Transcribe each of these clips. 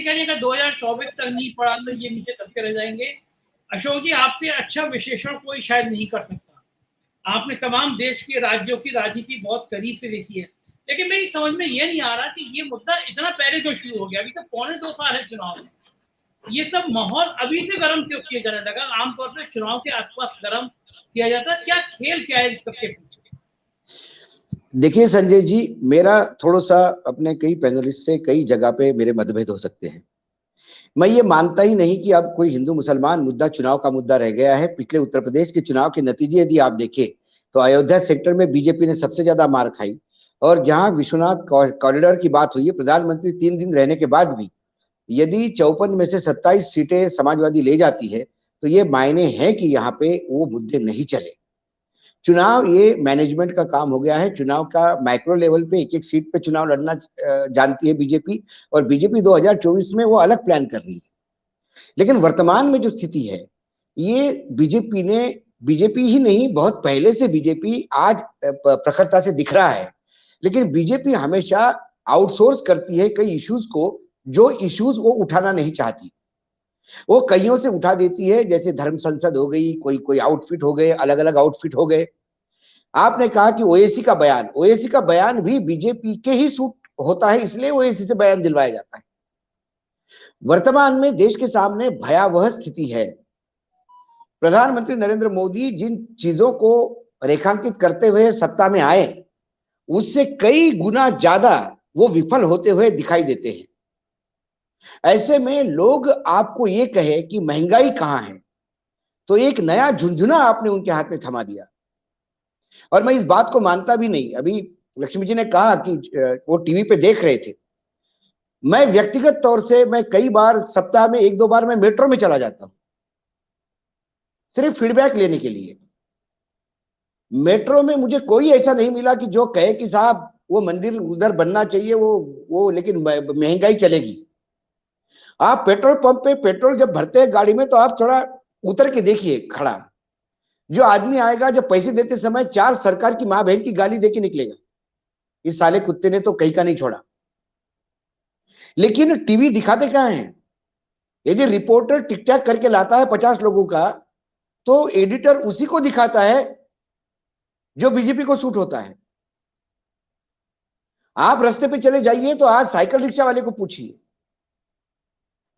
कह रहे हैं कि 2024 तक नहीं पड़ा तो ये नीचे दबके रह जाएंगे। अशोक जी, आपसे अच्छा विश्लेषण कोई शायद नहीं कर सकता। आपने तमाम देश के राज्यों की राजनीति बहुत करीब से देखी है, लेकिन मेरी समझ में ये नहीं आ रहा कि ये मुद्दा इतना पहले क्यों शुरू हो गया। अभी तो 2.25 साल है चुनाव में, ये सब माहौल अभी से गर्म क्यों किया जाने लगा? आमतौर पर चुनाव के आसपास गर्म किया जाता है, क्या खेल क्या है इस सबके पीछे? देखिए संजय जी, मेरा थोड़ा सा अपने कई पैनलिस्ट से कई जगह पे मेरे मतभेद हो सकते हैं। मैं ये मानता ही नहीं कि अब कोई हिंदू मुसलमान मुद्दा चुनाव का मुद्दा रह गया है। पिछले उत्तर प्रदेश के चुनाव के नतीजे यदि आप देखें तो अयोध्या सेक्टर में बीजेपी ने सबसे ज्यादा मार खाई, और जहां विश्वनाथ कॉरिडोर की बात हुई है, प्रधानमंत्री 3 दिन रहने के बाद भी यदि 54 में से 27 सीटें समाजवादी ले जाती है तो ये मायने हैं कि यहाँ पे वो मुद्दे नहीं चले। चुनाव ये मैनेजमेंट का काम हो गया है। चुनाव का माइक्रो लेवल पे एक एक सीट पे चुनाव लड़ना जानती है बीजेपी, और बीजेपी 2024 में वो अलग प्लान कर रही है। लेकिन वर्तमान में जो स्थिति है, ये बीजेपी ही नहीं, बहुत पहले से बीजेपी आज प्रखरता से दिख रहा है। लेकिन बीजेपी हमेशा आउटसोर्स करती है कई इश्यूज को, जो इश्यूज वो उठाना नहीं चाहती वो कईयों से उठा देती है। जैसे धर्म संसद हो गई, कोई आउटफिट हो गए, अलग अलग आउटफिट हो गए। आपने कहा कि ओएसी का बयान भी बीजेपी के ही सूट होता है, इसलिए ओएसी से बयान दिलवाया जाता है। वर्तमान में देश के सामने भयावह स्थिति है। प्रधानमंत्री नरेंद्र मोदी जिन चीजों को रेखांकित करते हुए सत्ता में आए, उससे कई गुना ज्यादा वो विफल होते हुए दिखाई देते हैं। ऐसे में लोग आपको ये कहे कि महंगाई कहां है, तो एक नया झुंझुना आपने उनके हाथ में थमा दिया। और मैं इस बात को मानता भी नहीं। अभी लक्ष्मी जी ने कहा कि वो टीवी पे देख रहे थे। मैं व्यक्तिगत तौर से मैं कई बार सप्ताह में 1-2 बार मैं मेट्रो में चला जाता हूं, सिर्फ फीडबैक लेने के लिए। मेट्रो में मुझे कोई ऐसा नहीं मिला कि जो कहे कि साहब वो मंदिर उधर बनना चाहिए, वो लेकिन महंगाई चलेगी। आप पेट्रोल पंप पे पेट्रोल जब भरते हैं गाड़ी में, तो आप थोड़ा उतर के देखिए खड़ा। जो आदमी आएगा, जो पैसे देते समय 4 सरकार की मां बहन की गाली देके निकलेगा, इस साले कुत्ते ने तो कहीं का नहीं छोड़ा। लेकिन टीवी दिखाते कहां है? यदि रिपोर्टर टिक टैक करके लाता है 50 लोगों का, तो एडिटर उसी को दिखाता है जो बीजेपी को सूट होता है। आप रास्ते पे चले जाइए तो आज साइकिल रिक्शा वाले को पूछिए।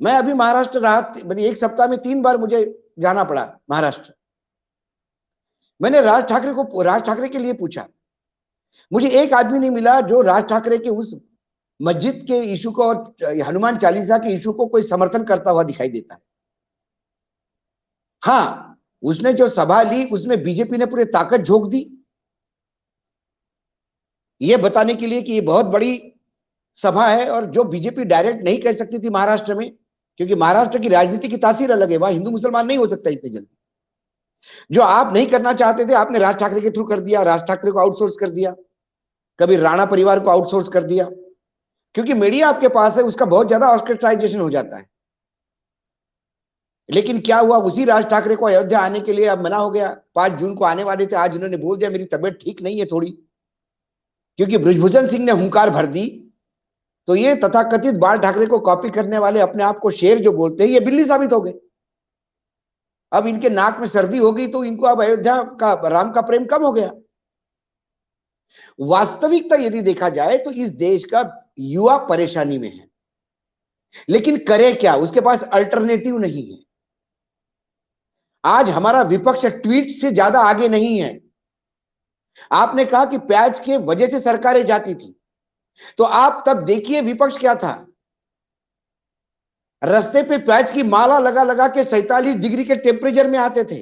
मैं अभी महाराष्ट्र रहा, एक सप्ताह में 3 बार मुझे जाना पड़ा महाराष्ट्र। मैंने राज ठाकरे के लिए पूछा, मुझे एक आदमी नहीं मिला जो राज ठाकरे के उस मस्जिद के इशू को और हनुमान चालीसा के इशू को कोई समर्थन करता हुआ दिखाई देता है। हाँ, उसने जो सभा ली उसमें बीजेपी ने पूरी ताकत झोंक दी, ये बताने के लिए कि ये बहुत बड़ी सभा है, और जो बीजेपी डायरेक्ट नहीं कह सकती थी महाराष्ट्र में, क्योंकि महाराष्ट्र की राजनीति की तासीर अलग है, वहां हिंदू मुसलमान नहीं हो सकता इतनी जल्दी। जो आप नहीं करना चाहते थे, आपने राज ठाकरे के थ्रू कर दिया, राज ठाकरे को आउटसोर्स कर दिया, कभी राणा परिवार को आउटसोर्स कर दिया, क्योंकि मीडिया आपके पास है, उसका बहुत ज्यादा ऑर्केस्ट्राइजेशन हो जाता है। लेकिन क्या हुआ, उसी राज ठाकरे को अयोध्या आने के लिए अब मना हो गया। 5 जून को आने वाले थे, आज उन्होंने बोल दिया मेरी तबीयत ठीक नहीं है थोड़ी, क्योंकि बृजभूषण सिंह ने हुंकार भर दी। तो ये तथाकथित बाल ठाकरे को कॉपी करने वाले, अपने आप को शेर जो बोलते हैं, ये बिल्ली साबित हो गए। अब इनके नाक में सर्दी हो गई तो इनको अब अयोध्या का राम का प्रेम कम हो गया। वास्तविकता यदि देखा जाए तो इस देश का युवा परेशानी में है, लेकिन करे क्या? उसके पास अल्टरनेटिव नहीं है। आज हमारा विपक्ष ट्वीट से ज्यादा आगे नहीं है। आपने कहा कि प्याज के वजह से सरकारें जाती थी, तो आप तब देखिए विपक्ष क्या था। रास्ते पे प्याज की माला लगा लगा के 47 डिग्री के टेम्परेचर में आते थे।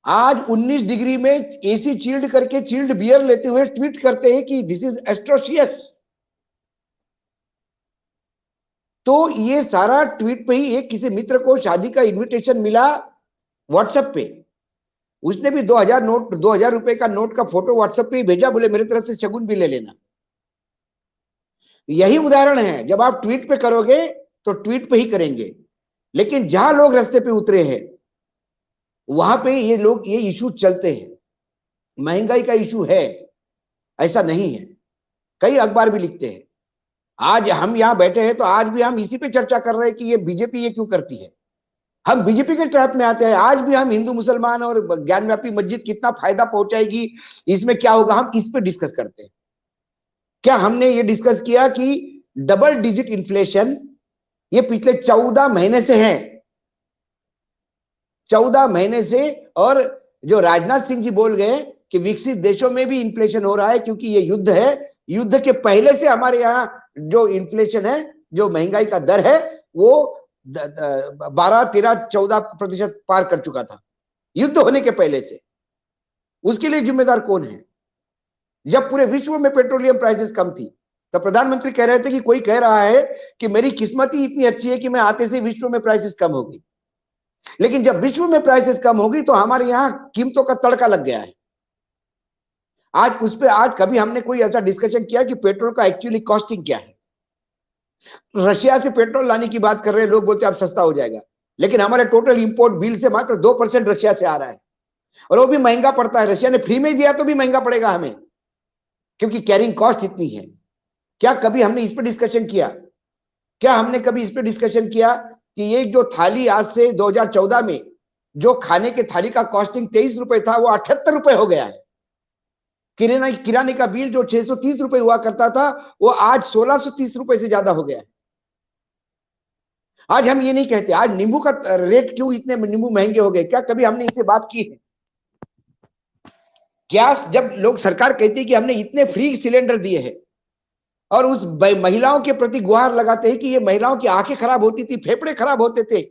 आज 19 डिग्री में एसी चिल्ड करके चिल्ड बियर लेते हुए ट्वीट करते हैं कि दिस इज एस्ट्रोशियस। तो ये सारा ट्वीट पे ही, एक किसी मित्र को शादी का इनविटेशन मिला व्हाट्सएप पे, उसने भी 2000 रुपए का नोट का फोटो व्हाट्सएप पे भेजा, बोले मेरी तरफ से शगुन भी ले लेना। यही उदाहरण है, जब आप ट्वीट पे करोगे तो ट्वीट पे ही करेंगे, लेकिन जहां लोग रास्ते पे उतरे हैं वहां पे ये इशू चलते हैं। महंगाई का इशू है, ऐसा नहीं है, कई अखबार भी लिखते हैं। आज हम यहाँ बैठे हैं तो आज भी हम इसी पे चर्चा कर रहे हैं कि ये बीजेपी ये क्यों करती है। हम बीजेपी के ट्रैप में आते हैं। आज भी हम हिंदू मुसलमान और ज्ञानव्यापी मस्जिद कितना फायदा पहुंचाएगी, इसमें क्या होगा, हम इस पे डिस्कस करते हैं। क्या हमने ये डिस्कस किया कि डबल डिजिट इन्फ्लेशन ये पिछले 14 महीने से है, 14 महीने से। और जो राजनाथ सिंह जी बोल गए कि विकसित देशों में भी इन्फ्लेशन हो रहा है क्योंकि ये युद्ध है, युद्ध के पहले से हमारे यहाँ जो इन्फ्लेशन है, जो महंगाई का दर है, वो 12, 13, 14% पार कर चुका था युद्ध होने के पहले से। उसके लिए जिम्मेदार कौन है? जब पूरे विश्व में पेट्रोलियम प्राइसेस कम थी तो प्रधानमंत्री कह रहे थे कि कोई कह रहा है कि मेरी किस्मत ही इतनी अच्छी है कि मैं आते से विश्व में प्राइसेस कम हो गई। लेकिन जब विश्व में प्राइसेस कम हो गई तो हमारे यहां कीमतों का तड़का लग गया है। आज उस पे आज कभी हमने कोई ऐसा डिस्कशन किया कि पेट्रोल का एक्चुअली कॉस्टिंग क्या है? रशिया से पेट्रोल लाने की बात कर रहे हैं लोग, बोलते हैं अब सस्ता हो जाएगा, लेकिन हमारे टोटल इंपोर्ट बिल से मात्र 2% रशिया से आ रहा है, और वो भी महंगा पड़ता है। रशिया ने फ्री में दिया तो भी महंगा पड़ेगा हमें, क्योंकि कैरिंग कॉस्ट इतनी है। क्या कभी हमने इस पर डिस्कशन किया? क्या हमने कभी इस पर डिस्कशन किया कि ये जो थाली आज से 2014 में जो खाने के थाली का कॉस्टिंग 23 रुपए था वो 78 रुपए हो गया है। किराने का बिल जो 630 रुपए हुआ करता था वो आज 1630 रुपए से ज्यादा हो गया है। आज हम ये नहीं कहते आज नींबू का रेट क्यों इतने नींबू महंगे हो गए, क्या कभी हमने इससे बात की है? गैस जब लोग सरकार कहती है कि हमने इतने फ्री सिलेंडर दिए हैं और उस महिलाओं के प्रति गुहार लगाते हैं कि ये महिलाओं की आंखें खराब होती थी, फेफड़े खराब होते थे,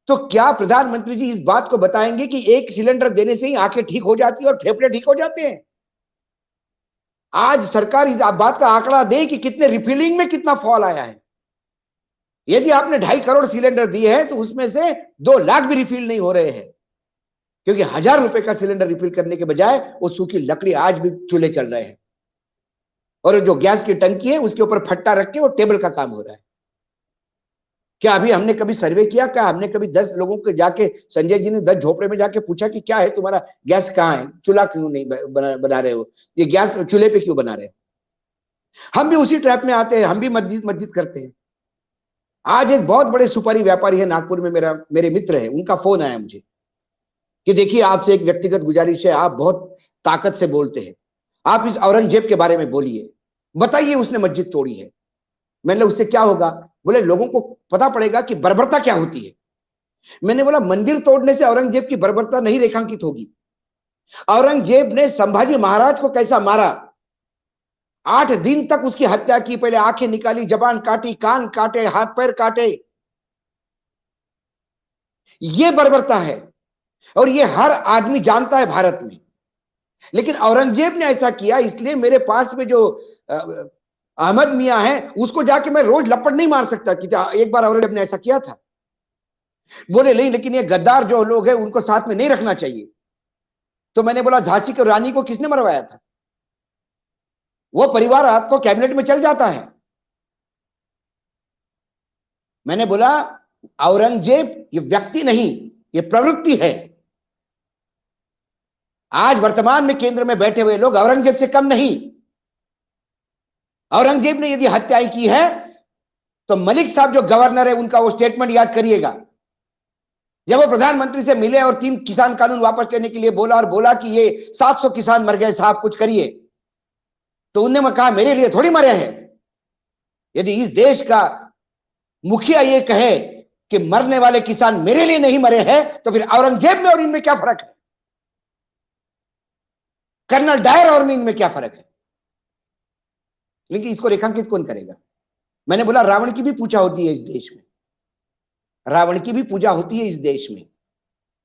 तो क्या प्रधानमंत्री जी इस बात को बताएंगे कि एक सिलेंडर देने से ही आंखें ठीक हो जाती है और फेफड़े ठीक हो जाते हैं? आज सरकार इस बात का आंकड़ा दे कि कितने रिफिलिंग में कितना फॉल आया है। यदि आपने 2.5 करोड़ सिलेंडर दिए हैं तो उसमें से 2 लाख भी रिफिल नहीं हो रहे हैं, क्योंकि 1000 रुपए का सिलेंडर रिफिल करने के बजाय वो सूखी लकड़ी आज भी चूल्हे चल रहे हैं, और जो गैस की टंकी है उसके ऊपर फट्टा रख के वो टेबल का काम हो रहा है। क्या अभी हमने कभी सर्वे किया? क्या हमने कभी 10 लोगों को जाके, संजय जी ने 10 झोपड़े में जाके पूछा कि क्या है तुम्हारा गैस कहाँ है, चूल्हा क्यों नहीं बना रहे हो, ये गैस चूल्हे पे क्यों बना रहे हो? हम भी उसी ट्रैप में आते हैं, हम भी मस्जिद मस्जिद करते हैं। आज एक बहुत बड़े सुपारी व्यापारी है नागपुर में, मेरे मित्र है, उनका फोन आया मुझे कि देखिए आपसे एक व्यक्तिगत गुजारिश है, आप बहुत ताकत से बोलते हैं, आप इस औरंगजेब के बारे में बोलिए, बताइए उसने मस्जिद तोड़ी है। मैंने उससे क्या होगा? बोले लोगों को पता पड़ेगा कि बर्बरता क्या होती है। मैंने बोला मंदिर तोड़ने से औरंगजेब की बर्बरता नहीं रेखांकित होगी। औरंगजेब ने संभाजी महाराज को कैसा मारा, 8 दिन तक उसकी हत्या की, पहले आंखें निकाली, जबान काटी, कान काटे, हाथ पैर काटे, ये बर्बरता है और ये हर आदमी जानता है भारत में। लेकिन औरंगजेब ने ऐसा किया, इसलिए मेरे पास में जो अहमद मियां है उसको जाके मैं रोज लपड़ नहीं मार सकता कि एक बार औरंगजेब ने ऐसा किया था। बोले नहीं, लेकिन ये गद्दार जो लोग हैं उनको साथ में नहीं रखना चाहिए। तो मैंने बोला झांसी की रानी को किसने मरवाया था? वो परिवार आपको कैबिनेट में चल जाता है। मैंने बोला औरंगजेब ये व्यक्ति नहीं, ये प्रवृत्ति है। आज वर्तमान में केंद्र में बैठे हुए लोग औरंगजेब से कम नहीं। औरंगजेब ने यदि हत्याएं की है तो मलिक साहब जो गवर्नर है उनका वो स्टेटमेंट याद करिएगा, जब वो प्रधानमंत्री से मिले और 3 किसान कानून वापस लेने के लिए बोला और बोला कि ये 700 किसान मर गए साहब कुछ करिए, तो उन्होंने कहा मेरे लिए थोड़ी मरे हैं। यदि इस देश का मुखिया ये कहे कि मरने वाले किसान मेरे लिए नहीं मरे हैं, तो फिर औरंगजेब में और इनमें क्या फर्क है? कर्नल डायर और इनमें क्या फर्क है? लेकिन इसको रेखांकित कौन करेगा? मैंने बोला रावण की भी पूजा होती है इस देश में, रावण की भी पूजा होती है इस देश में,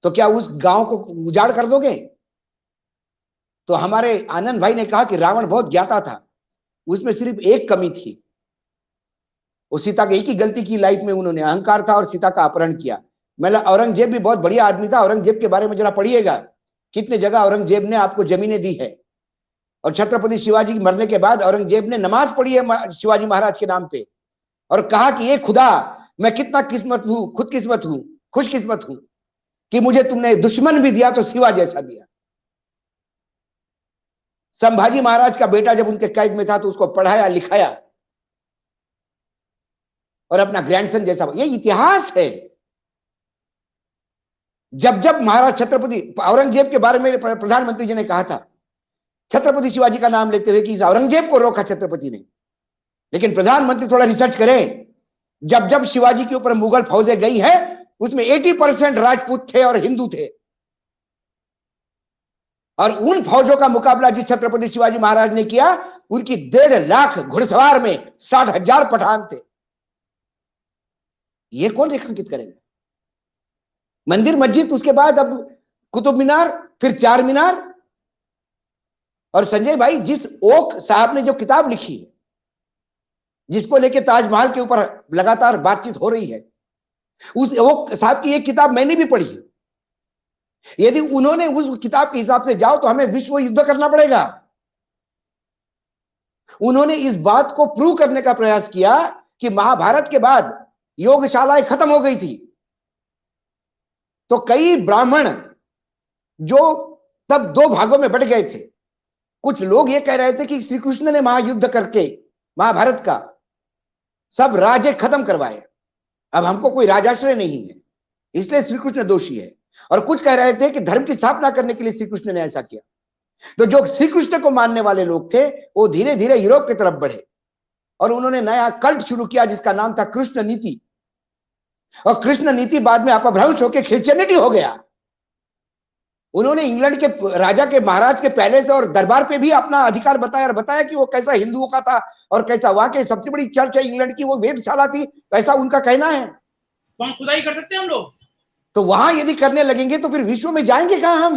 तो क्या उस गांव को उजाड़ कर दोगे? तो हमारे आनंद भाई ने कहा कि रावण बहुत ज्ञाता था, उसमें सिर्फ एक कमी थी, वो सीता की एक ही गलती की लाइफ में, उन्होंने अहंकार था और सीता का अपहरण किया। मतलब औरंगजेब भी बहुत बढ़िया आदमी था, औरंगजेब के बारे में जरा पढ़िएगा, कितने जगह औरंगजेब ने आपको जमीनें दी है। और छत्रपति शिवाजी की मरने के बाद औरंगजेब ने नमाज पढ़ी है शिवाजी महाराज के नाम पे, और कहा कि ये खुदा मैं कितना किस्मत हूं, खुदकिस्मत हूं, खुशकिस्मत हूं कि मुझे तुमने दुश्मन भी दिया तो शिवा जैसा दिया। संभाजी महाराज का बेटा जब उनके कैद में था तो उसको पढ़ाया लिखाया, और अपना ग्रैंडसन जैसा, ये इतिहास है। जब जब महाराज छत्रपति औरंगजेब के बारे में प्रधानमंत्री जी ने कहा था, छत्रपति शिवाजी का नाम लेते हुए कि इस औरंगजेब को रोका छत्रपति ने, लेकिन प्रधानमंत्री थोड़ा रिसर्च करें, जब जब शिवाजी के ऊपर मुगल फौजें गई है उसमें 80% राजपूत थे और हिंदू थे, और उन फौजों का मुकाबला जिस छत्रपति शिवाजी महाराज ने किया, उनकी 1.5 लाख घुड़सवार में 60,000 पठान थे। ये कौन रेखांकित करेगा? मंदिर मस्जिद, उसके बाद अब कुतुब मीनार, फिर चार मीनार। और संजय भाई, जिस ओक साहब ने जो किताब लिखी है, जिसको लेके ताजमहल के ऊपर लगातार बातचीत हो रही है, उस ओक साहब की एक किताब मैंने भी पढ़ी है। यदि उन्होंने उस किताब के हिसाब से जाओ तो हमें विश्व युद्ध करना पड़ेगा। उन्होंने इस बात को प्रूव करने का प्रयास किया कि महाभारत के बाद योगशालाएं खत्म हो गई थी, तो कई ब्राह्मण जो तब 2 भागों में बट गए थे, कुछ लोग ये कह रहे थे कि श्री कृष्ण ने महायुद्ध करके महाभारत का सब राज्य खत्म करवाए, अब हमको कोई राजाश्रय नहीं है, इसलिए श्री कृष्ण दोषी है। और कुछ कह रहे थे कि धर्म की स्थापना करने के लिए श्री कृष्ण ने ऐसा किया। तो जो श्री कृष्ण को मानने वाले लोग थे वो धीरे धीरे यूरोप की तरफ बढ़े और उन्होंने नया कल्ट शुरू किया जिसका नाम था कृष्ण नीति। और कृष्ण नीति बाद में अपभ्रंश होकर क्रिश्चियनिटी हो गया। उन्होंने इंग्लैंड के राजा के, महाराज के पैलेस और दरबार पे भी अपना अधिकार बताया और बताया कि वो कैसा हिंदुओं का था और कैसा वहां के सबसे बड़ी चर्च है इंग्लैंड की, वो वेधशाला थी, ऐसा उनका कहना है। वहां खुदाई कर सकते हैं हम लोग। तो वहां यदि करने लगेंगे तो फिर विश्व में जाएंगे कहां हम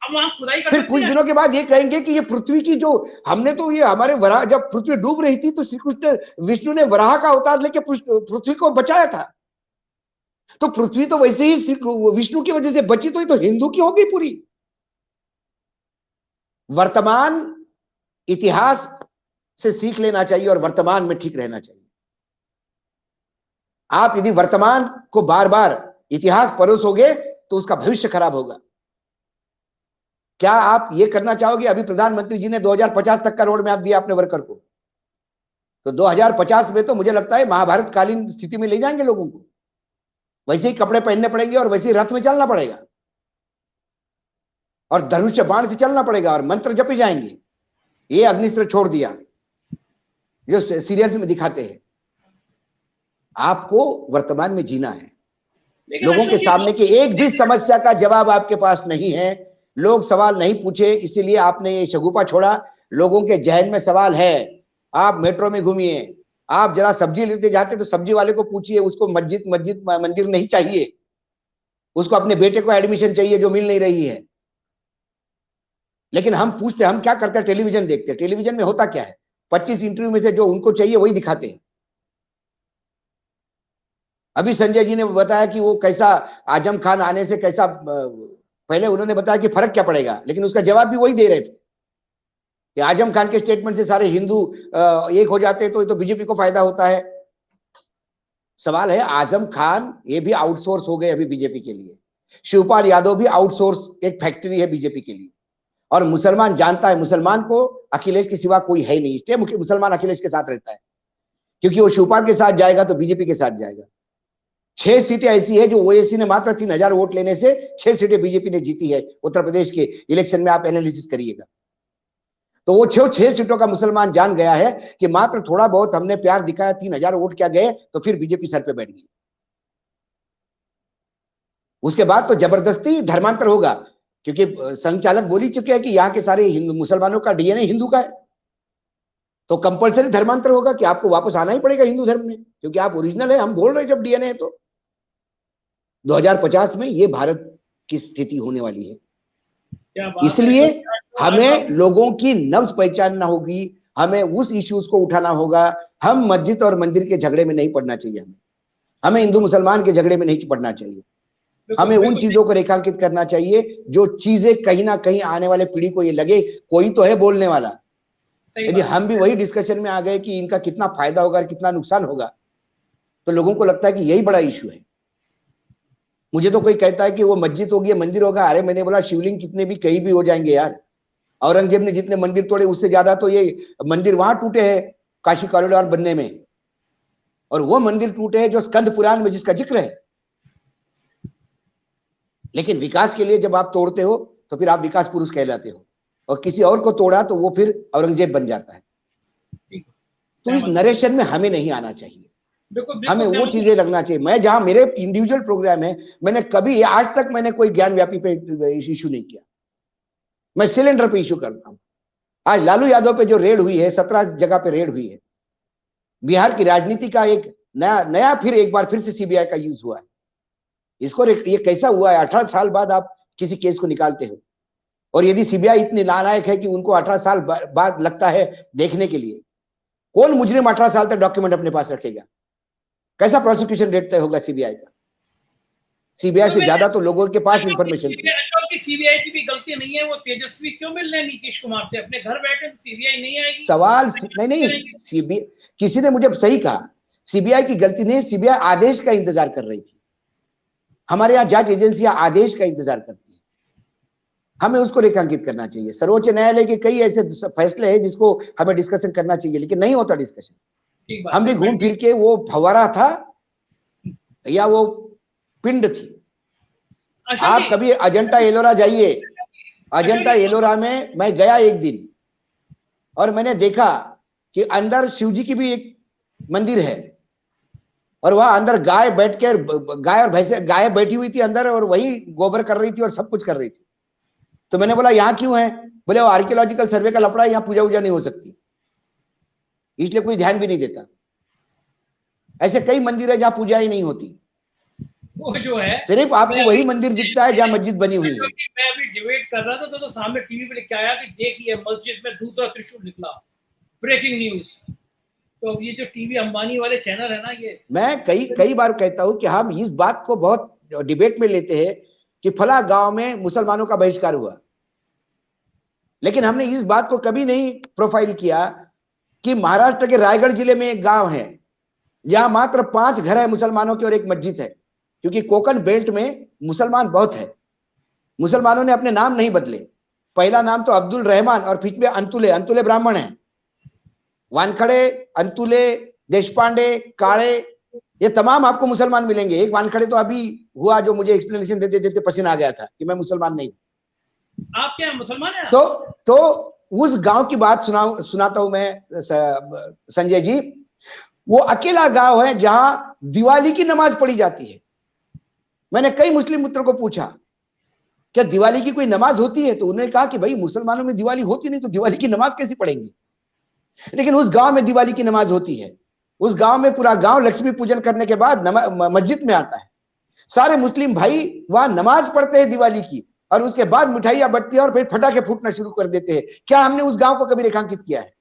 वहां खुदाई कर फिर सकते कुछ हैं। दिनों के बाद ये कहेंगे कि ये पृथ्वी की जो हमने तो ये हमारे वराह, जब पृथ्वी डूब रही थी तो श्री कृष्ण विष्णु ने वराह का अवतार लेके पृथ्वी को बचाया था। तो पृथ्वी तो वैसे ही विष्णु की वजह से बची, तो ये तो हिंदू की होगी पूरी। वर्तमान इतिहास से सीख लेना चाहिए और वर्तमान में ठीक रहना चाहिए। आप यदि वर्तमान को बार बार इतिहास परोसोगे तो उसका भविष्य खराब होगा। क्या आप ये करना चाहोगे? अभी प्रधानमंत्री जी ने 2050 तक का रोड मैप दिया अपने वर्कर को, तो 2050 में तो मुझे लगता है महाभारत कालीन स्थिति में ले जाएंगे लोगों को। वैसे ही कपड़े पहनने पड़ेंगे और वैसे ही रथ में चलना पड़ेगा और धनुष बाण से चलना पड़ेगा और मंत्र जपे जाएंगे। ये अग्निस्त्र छोड़ दिया जो सीरियल्स में दिखाते हैं। आपको वर्तमान में जीना है। लोगों के सामने की एक भी समस्या का जवाब आपके पास नहीं है, लोग सवाल नहीं पूछे, इसीलिए आपने ये शगुफा छोड़ा। लोगों के जहन में सवाल है। आप मेट्रो में घूमिए, आप जरा सब्जी लेते जाते तो सब्जी वाले को पूछिए, उसको मंदिर नहीं चाहिए, उसको अपने बेटे को एडमिशन चाहिए जो मिल नहीं रही है। लेकिन हम पूछते, हम क्या करते हैं, टेलीविजन देखते हैं। टेलीविजन में होता क्या है, 25 इंटरव्यू में से जो उनको चाहिए वही दिखाते हैं। अभी संजय जी ने बताया कि वो कैसा आजम खान आने से कैसा, पहले उन्होंने बताया कि फर्क क्या पड़ेगा, लेकिन उसका जवाब भी वही दे रहे थे कि आजम खान के स्टेटमेंट से सारे हिंदू एक हो जाते हैं तो ये तो बीजेपी को फायदा होता है। सवाल है, आजम खान ये भी आउटसोर्स हो गए अभी बीजेपी के लिए। शिवपाल यादव भी आउटसोर्स एक फैक्ट्री है बीजेपी के लिए। और मुसलमान जानता है, मुसलमान को अखिलेश के सिवा कोई है नहीं, इसलिए मुसलमान अखिलेश के साथ रहता है, क्योंकि वो शिवपाल के साथ जाएगा तो बीजेपी के साथ जाएगा। 6 सीटें ऐसी है जो ओवैसी ने मात्र 3000 वोट लेने से 6 सीटें बीजेपी ने जीती है उत्तर प्रदेश के इलेक्शन में। आप एनालिसिस करिएगा तो वो 6 सीटों का मुसलमान जान गया है कि मात्र थोड़ा बहुत हमने प्यार दिखाया, 3000 वोट क्या गए, तो फिर बीजेपी सर पे बैठ गई। उसके बाद तो जबरदस्ती धर्मांतर होगा, क्योंकि संघ चालक बोल ही चुके हैं कि यहाँ के सारे हिंदू मुसलमानों का डीएनए हिंदू का है, तो कंपलसरी धर्मांतर होगा कि आपको वापस आना ही पड़ेगा हिंदू धर्म में, क्योंकि आप ओरिजिनल है। हम बोल रहे हैं जब डीएनए है तो 2050 में ये भारत की स्थिति होने वाली है। इसलिए हमें लोगों की नब्ज पहचानना होगी, हमें उस इश्यूज को उठाना होगा। हम मस्जिद और मंदिर के झगड़े में नहीं पड़ना चाहिए, हमें हिंदू मुसलमान के झगड़े में नहीं पड़ना चाहिए। हमें उन चीजों को रेखांकित करना चाहिए जो चीजें कहीं ना कहीं आने वाले पीढ़ी को ये लगे कोई तो है बोलने वाला। यदि हम भी वही डिस्कशन में आ गए कि इनका कितना फायदा होगा और कितना नुकसान होगा, तो लोगों को लगता है कि यही बड़ा इशू है। मुझे तो कोई कहता है कि वो मस्जिद होगी, मंदिर होगा, अरे मैंने बोला शिवलिंग कितने भी कहीं भी हो जाएंगे यार। औरंगजेब ने जितने मंदिर तोड़े उससे ज्यादा तो ये मंदिर वहां टूटे हैं काशी कॉरिडोर बनने में। और वो मंदिर टूटे हैं जो स्कंद पुराण में जिसका जिक्र है। लेकिन विकास के लिए जब आप तोड़ते हो तो फिर आप विकास पुरुष कहलाते हो, और किसी और को तोड़ा तो वो फिर औरंगजेब बन जाता है। तो इस नरेशन में हमें नहीं आना चाहिए, हमें वो चीजें लगना चाहिए। मैं जहां मेरे इंडिविजुअल प्रोग्राम है, मैंने कभी आज तक मैंने कोई ज्ञान व्यापी पे इशू नहीं किया, मैं सिलेंडर पे इशू करता हूं। आज लालू यादव पे जो रेड हुई है, 17 जगह पे रेड हुई है, बिहार की राजनीति का एक नया फिर एक बार फिर से सीबीआई का यूज हुआ है। इसको ये कैसा हुआ है, 18 साल बाद आप किसी केस को निकालते हो, और यदि सीबीआई इतनी नालायक है कि उनको 18 साल बाद लगता है देखने के लिए, कौन मुजरिम 18 साल तक डॉक्यूमेंट अपने पास रखेगा? कैसा प्रोसिक्यूशन रेट तय होगा सीबीआई का? सीबीआई से ज्यादा तो लोगों के पास इंफॉर्मेशन थी। अशोक की सीबीआई की भी गलती नहीं है, वो तेजस्वी क्यों मिल रहे हैं नीतीश कुमार से? अपने घर बैठे तो सीबीआई नहीं आएगी? सवाल नहीं, सीबीआई, किसी ने मुझे सही कहा, सीबीआई की गलती नहीं, सीबीआई आदेश का इंतजार कर रही थी। हमारे यहाँ जज एजेंसियां आदेश का इंतजार करती है, हमें उसको रेखांकित करना चाहिए। सर्वोच्च न्यायालय के कई ऐसे फैसले हैं जिसको हमें डिस्कशन करना चाहिए, लेकिन नहीं होता डिस्कशन। हम भी घूम फिर के वो फव्वारा था या वो पिंड थी। आप कभी अजंता एलोरा जाइए, अजंता एलोरा में मैं गया एक दिन, और मैंने देखा कि अंदर शिव जी की भी एक मंदिर है, और वहां अंदर गाय बैठ के, गाय और भैंसे, गाय बैठी हुई थी अंदर और वही गोबर कर रही थी और सब कुछ कर रही थी। तो मैंने बोला यहाँ क्यों है? बोले वो आर्कियोलॉजिकल सर्वे का लफड़ा है, यहाँ पूजा वूजा नहीं हो सकती, इसलिए कोई ध्यान भी नहीं देता। ऐसे कई मंदिर है जहां पूजा ही नहीं होती, वो जो है सिर्फ आपको वही मंदिर दिखता है जहां मस्जिद बनी हुई है। मैं अभी डिबेट कर रहा था तो सामने टीवी पे लिखा आया कि देखिए मस्जिद में दूसरा त्रिशूल निकला, ब्रेकिंग न्यूज। तो अब ये जो टीवी अंबानी वाले चैनल है ना, ये मैं कई बार कहता हूं कि हम इस बात को बहुत डिबेट में लेते हैं कि फला गांव में मुसलमानों का बहिष्कार हुआ, लेकिन हमने इस बात को कभी नहीं प्रोफाइल किया कि महाराष्ट्र के रायगढ़ जिले में एक गांव है जहां मात्र 5 घर है मुसलमानों की और एक मस्जिद है, क्योंकि कोकण बेल्ट में मुसलमान बहुत है। मुसलमानों ने अपने नाम नहीं बदले, पहला नाम तो अब्दुल रहमान और बीच में अंतुले, अंतुले ब्राह्मण है, वानखड़े, अंतुले, देशपांडे, काले, ये तमाम आपको मुसलमान मिलेंगे। एक वानखड़े तो अभी हुआ जो मुझे एक्सप्लेनेशन देते देते पसीना आ गया था कि मैं मुसलमान नहीं। आप क्या मुसलमान हैं? तो उस गांव की बात सुनाता हूं मैं संजय जी। वो अकेला गांव है जहां दिवाली की नमाज पढ़ी जाती है। मैंने कई मुस्लिम मित्रों को पूछा क्या दिवाली की कोई नमाज होती है, तो उन्होंने कहा कि भाई मुसलमानों में दिवाली होती नहीं तो दिवाली की नमाज कैसे पढ़ेंगे। लेकिन उस गांव में दिवाली की नमाज होती है। उस गांव में पूरा गांव लक्ष्मी पूजन करने के बाद मस्जिद में आता है, सारे मुस्लिम भाई वहां नमाज पढ़ते हैं दिवाली की, और उसके बाद मिठाइयां बटती है और फिर फटाके फूटना शुरू कर देते हैं। क्या हमने उस गांव को कभी रेखांकित किया है?